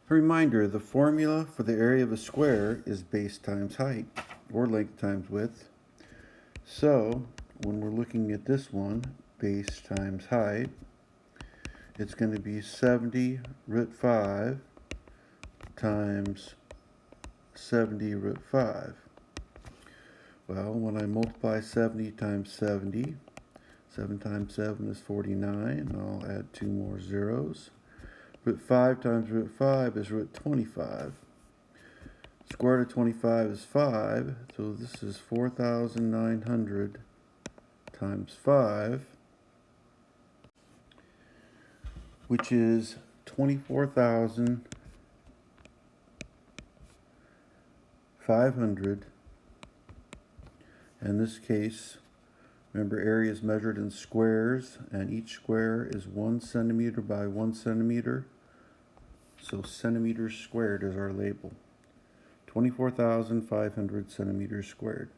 A reminder, the formula for the area of a square is base times height, or length times width. So, when we're looking at this one, base times height, it's going to be 70 root 5 times 70 root 5. Well, when I multiply 70 times 70, 7 times 7 is 49. I'll add 2 more zeros. Root 5 times root 5 is root 25. Square root of 25 is 5, so this is 4,900 times 5, which is 24,500. In this case, remember, area is measured in squares, and each square is 1 centimeter by 1 centimeter. So centimeters squared is our label. 24,500 centimeters squared.